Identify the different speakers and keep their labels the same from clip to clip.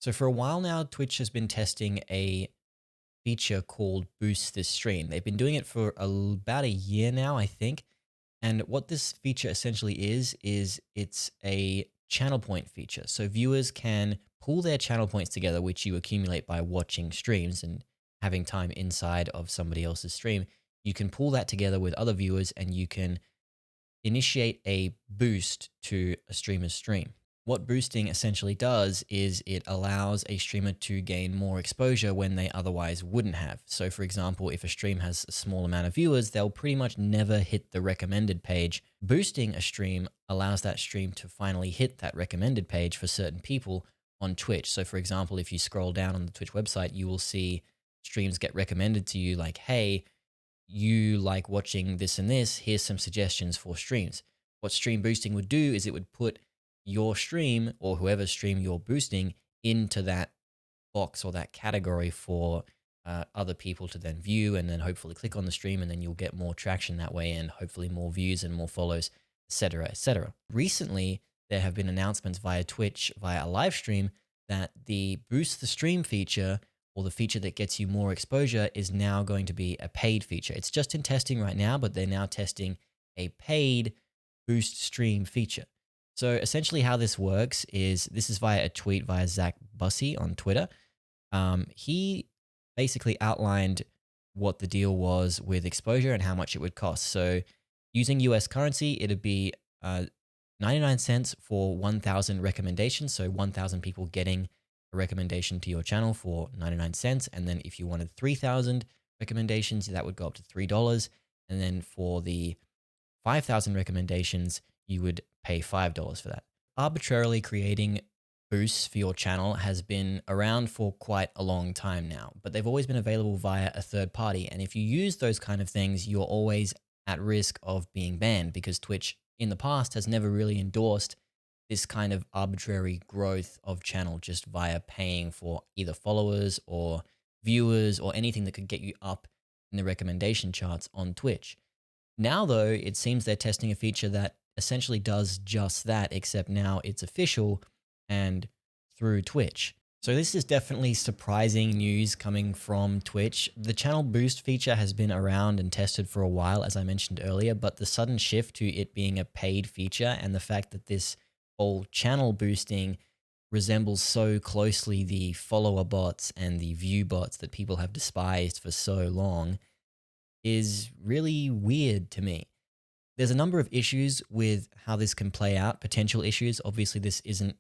Speaker 1: So for a while now, Twitch has been testing a feature called Boost This Stream. They've been doing it for about a year now, I think. And what this feature essentially is it's a channel point feature. So viewers can pull their channel points together, which you accumulate by watching streams and having time inside of somebody else's stream. You can pull that together with other viewers and you can initiate a boost to a streamer's stream. What boosting essentially does is it allows a streamer to gain more exposure when they otherwise wouldn't have. So for example, if a stream has a small amount of viewers, they'll pretty much never hit the recommended page. Boosting a stream allows that stream to finally hit that recommended page for certain people on Twitch. So for example, if you scroll down on the Twitch website, you will see streams get recommended to you like, hey, you like watching this and this, here's some suggestions for streams. What stream boosting would do is it would put your stream or whoever's stream you're boosting into that box or that category for other people to then view and then hopefully click on the stream, and then you'll get more traction that way and hopefully more views and more follows, etc., etc. Recently, there have been announcements via Twitch, via a live stream, that the boost the stream feature, or the feature that gets you more exposure, is now going to be a paid feature. It's just in testing right now, but they're now testing a paid boost stream feature. So essentially how this works is, this is via a tweet via Zach Bussey on Twitter. He basically outlined what the deal was with exposure and how much it would cost. So using US currency, it'd be 99 cents for 1,000 recommendations. So 1,000 people getting a recommendation to your channel for 99 cents. And then if you wanted 3,000 recommendations, that would go up to $3. And then for the 5,000 recommendations, you would pay $5 for that. Arbitrarily creating boosts for your channel has been around for quite a long time now, but they've always been available via a third party. And if you use those kind of things, you're always at risk of being banned, because Twitch in the past has never really endorsed this kind of arbitrary growth of channel just via paying for either followers or viewers or anything that could get you up in the recommendation charts on Twitch. Now, though, it seems they're testing a feature that essentially does just that, except now it's official and through Twitch. So this is definitely surprising news coming from Twitch. The channel boost feature has been around and tested for a while, as I mentioned earlier, but the sudden shift to it being a paid feature and the fact that this whole channel boosting resembles so closely the follower bots and the view bots that people have despised for so long is really weird to me. There's a number of issues with how this can play out, potential issues. Obviously, this isn't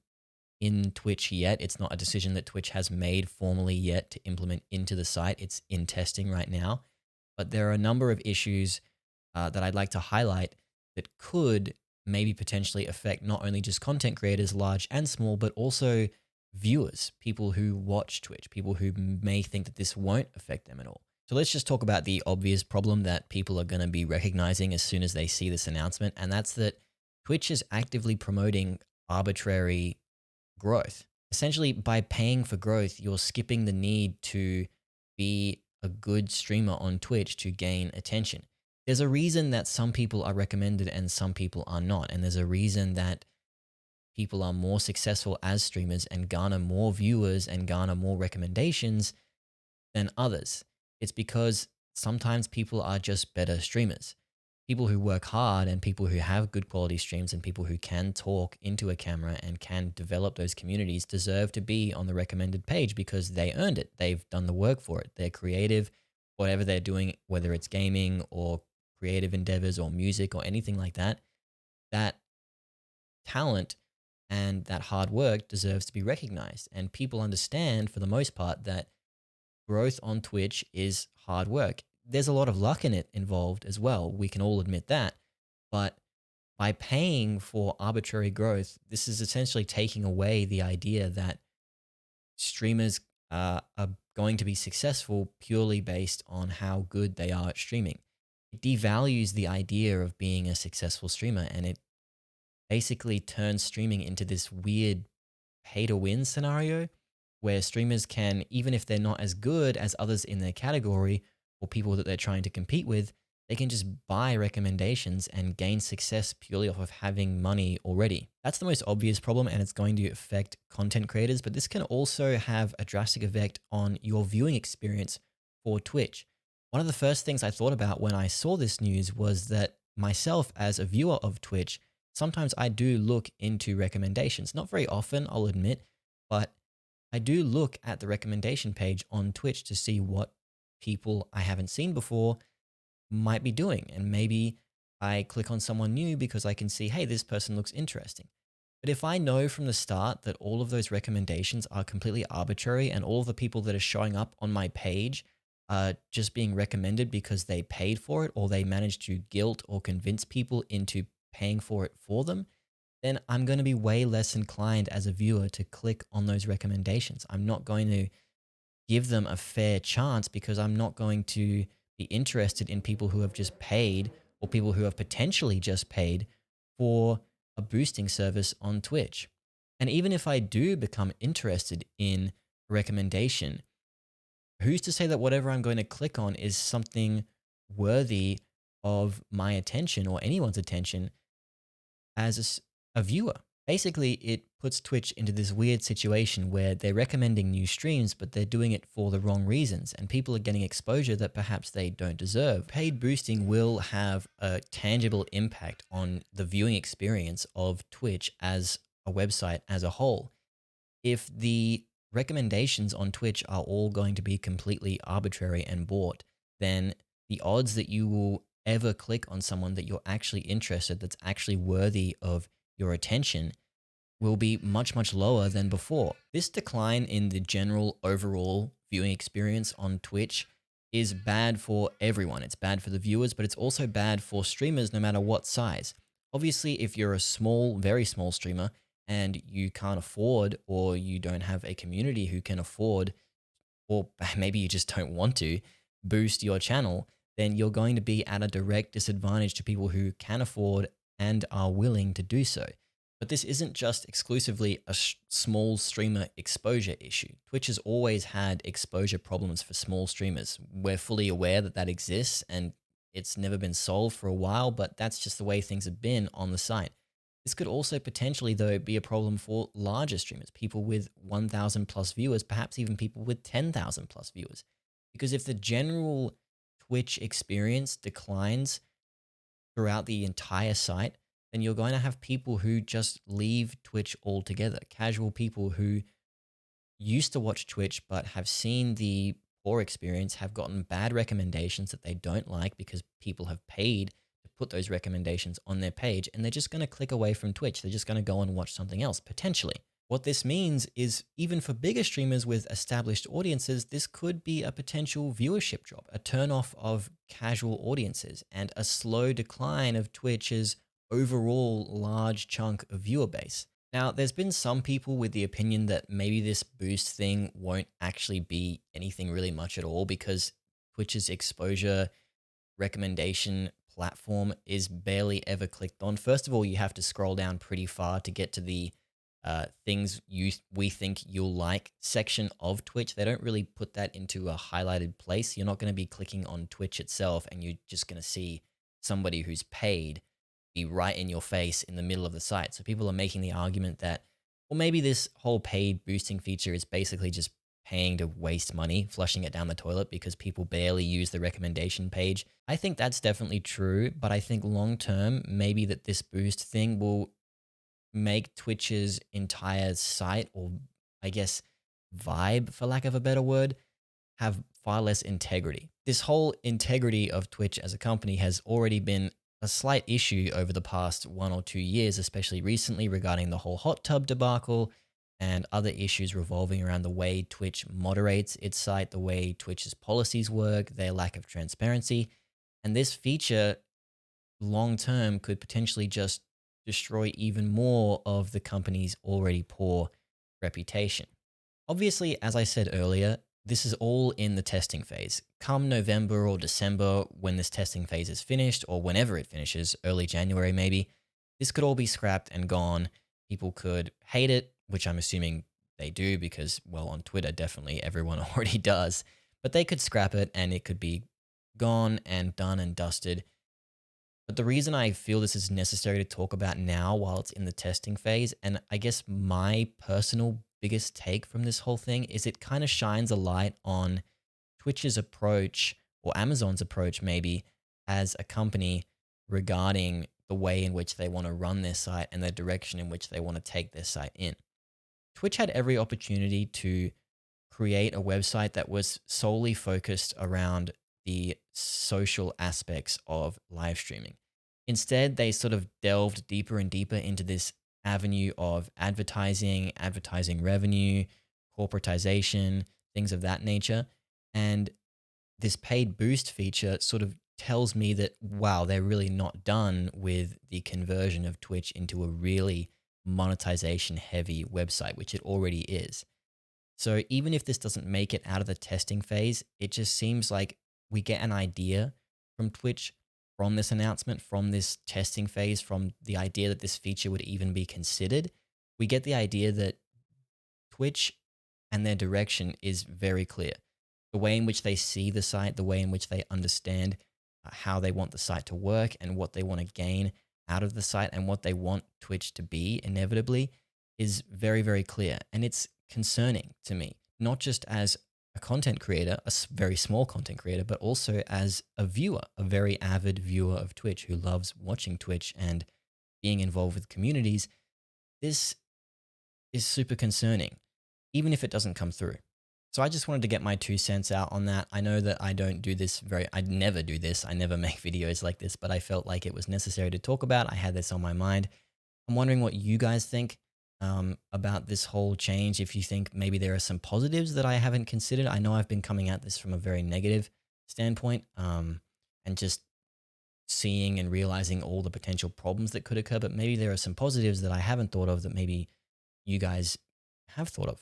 Speaker 1: in Twitch yet. It's not a decision that Twitch has made formally yet to implement into the site. It's in testing right now. But there are a number of issues that I'd like to highlight that could maybe potentially affect not only just content creators, large and small, but also viewers, people who watch Twitch, people who may think that this won't affect them at all. So let's just talk about the obvious problem that people are going to be recognizing as soon as they see this announcement, and that's that Twitch is actively promoting arbitrary growth. Essentially, by paying for growth, you're skipping the need to be a good streamer on Twitch to gain attention. There's a reason that some people are recommended and some people are not, and there's a reason that people are more successful as streamers and garner more viewers and garner more recommendations than others. It's because sometimes people are just better streamers. People who work hard and people who have good quality streams and people who can talk into a camera and can develop those communities deserve to be on the recommended page because they earned it. They've done the work for it. They're creative, whatever they're doing, whether it's gaming or creative endeavors or music or anything like that, that talent and that hard work deserves to be recognized. And people understand, for the most part, that growth on Twitch is hard work. There's a lot of luck in it involved as well. We can all admit that. But by paying for arbitrary growth, this is essentially taking away the idea that streamers are going to be successful purely based on how good they are at streaming. It devalues the idea of being a successful streamer, and it basically turns streaming into this weird pay to win scenario where streamers can, even if they're not as good as others in their category or people that they're trying to compete with, they can just buy recommendations and gain success purely off of having money already. That's the most obvious problem, and it's going to affect content creators, but this can also have a drastic effect on your viewing experience for Twitch. One of the first things I thought about when I saw this news was that myself, as a viewer of Twitch, sometimes I do look into recommendations. Not very often, I'll admit, but I do look at the recommendation page on Twitch to see what people I haven't seen before might be doing. And maybe I click on someone new because I can see, hey, this person looks interesting. But if I know from the start that all of those recommendations are completely arbitrary and all of the people that are showing up on my page are just being recommended because they paid for it or they managed to guilt or convince people into paying for it for them, then I'm going to be way less inclined as a viewer to click on those recommendations. I'm not going to give them a fair chance because I'm not going to be interested in people who have just paid or people who have potentially just paid for a boosting service on Twitch. And even if I do become interested in a recommendation, who's to say that whatever I'm going to click on is something worthy of my attention or anyone's attention as a viewer? Basically, it puts Twitch into this weird situation where they're recommending new streams, but they're doing it for the wrong reasons, and people are getting exposure that perhaps they don't deserve. Paid boosting will have a tangible impact on the viewing experience of Twitch as a website as a whole. If the recommendations on Twitch are all going to be completely arbitrary and bought, then the odds that you will ever click on someone that you're actually interested, that's actually worthy of your attention, will be much, much lower than before. This decline in the general overall viewing experience on Twitch is bad for everyone. It's bad for the viewers, but it's also bad for streamers no matter what size. Obviously, if you're a small, very small streamer and you can't afford, or you don't have a community who can afford, or maybe you just don't want to boost your channel, then you're going to be at a direct disadvantage to people who can afford and are willing to do so. But this isn't just exclusively a small streamer exposure issue. Twitch has always had exposure problems for small streamers. We're fully aware that that exists and it's never been solved for a while, but that's just the way things have been on the site. This could also potentially, though, be a problem for larger streamers, people with 1,000 plus viewers, perhaps even people with 10,000 plus viewers. Because if the general Twitch experience declines throughout the entire site, then you're going to have people who just leave Twitch altogether. Casual people who used to watch Twitch but have seen the poor experience, have gotten bad recommendations that they don't like because people have paid to put those recommendations on their page, and they're just going to click away from Twitch. They're just going to go and watch something else, potentially. What this means is, even for bigger streamers with established audiences, this could be a potential viewership drop, a turnoff of casual audiences, and a slow decline of Twitch's overall large chunk of viewer base. Now, there's been some people with the opinion that maybe this boost thing won't actually be anything really much at all because Twitch's exposure recommendation platform is barely ever clicked on. First of all, you have to scroll down pretty far to get to the things we think you'll like section of Twitch. They don't really put that into a highlighted place. You're not going to be clicking on Twitch itself and you're just going to see somebody who's paid be right in your face in the middle of the site. So people are making the argument that, well, maybe this whole paid boosting feature is basically just paying to waste money, flushing it down the toilet because people barely use the recommendation page. I think that's definitely true, but I think long term, maybe that this boost thing will make Twitch's entire site, or I guess vibe, for lack of a better word, have far less integrity. This whole integrity of Twitch as a company has already been a slight issue over the past 1 or 2 years, especially recently regarding the whole hot tub debacle and other issues revolving around the way Twitch moderates its site, the way Twitch's policies work, their lack of transparency. And this feature long term could potentially just destroy even more of the company's already poor reputation. Obviously, as I said earlier, this is all in the testing phase. Come November or December, when this testing phase is finished, or whenever it finishes, early January maybe, this could all be scrapped and gone. People could hate it, which I'm assuming they do because, well, on Twitter, definitely everyone already does. But they could scrap it and it could be gone and done and dusted. But the reason I feel this is necessary to talk about now while it's in the testing phase, and I guess my personal biggest take from this whole thing is it kind of shines a light on Twitch's approach or Amazon's approach maybe as a company regarding the way in which they want to run their site and the direction in which they want to take their site in. Twitch had every opportunity to create a website that was solely focused around the social aspects of live streaming. Instead, they sort of delved deeper and deeper into this avenue of advertising, advertising revenue, corporatization, things of that nature. And this paid boost feature sort of tells me that, wow, they're really not done with the conversion of Twitch into a really monetization heavy website, which it already is. So even if this doesn't make it out of the testing phase, it just seems like we get an idea from Twitch, from this announcement, from this testing phase, from the idea that this feature would even be considered. We get the idea that Twitch and their direction is very clear. The way in which they see the site, the way in which they understand how they want the site to work and what they want to gain out of the site and what they want Twitch to be inevitably is very, very clear. And it's concerning to me, not just as a content creator, very small content creator, but also as a viewer, a very avid viewer of Twitch who loves watching Twitch and being involved with communities. This is super concerning, even if it doesn't come through. So I just wanted to get my 2 cents out on that. I know that I don't do this I never do this. I never make videos like this, but I felt like it was necessary to talk about. I had this on my mind. I'm wondering what you guys think about this whole change. If you think maybe there are some positives that I haven't considered. I know I've been coming at this from a very negative standpoint, and just seeing and realizing all the potential problems that could occur, but maybe there are some positives that I haven't thought of that maybe you guys have thought of.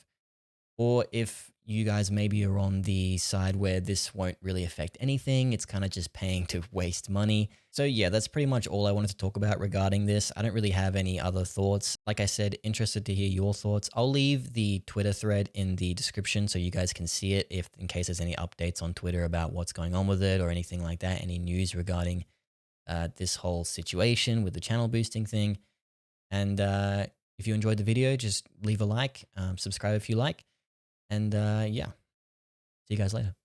Speaker 1: Or if you guys maybe are on the side where this won't really affect anything, it's kind of just paying to waste money. So yeah, that's pretty much all I wanted to talk about regarding this. I don't really have any other thoughts. Like I said, interested to hear your thoughts. I'll leave the Twitter thread in the description so you guys can see it if in case there's any updates on Twitter about what's going on with it or anything like that, any news regarding this whole situation with the channel boosting thing. And if you enjoyed the video, just leave a like, subscribe if you like. And yeah, see you guys later.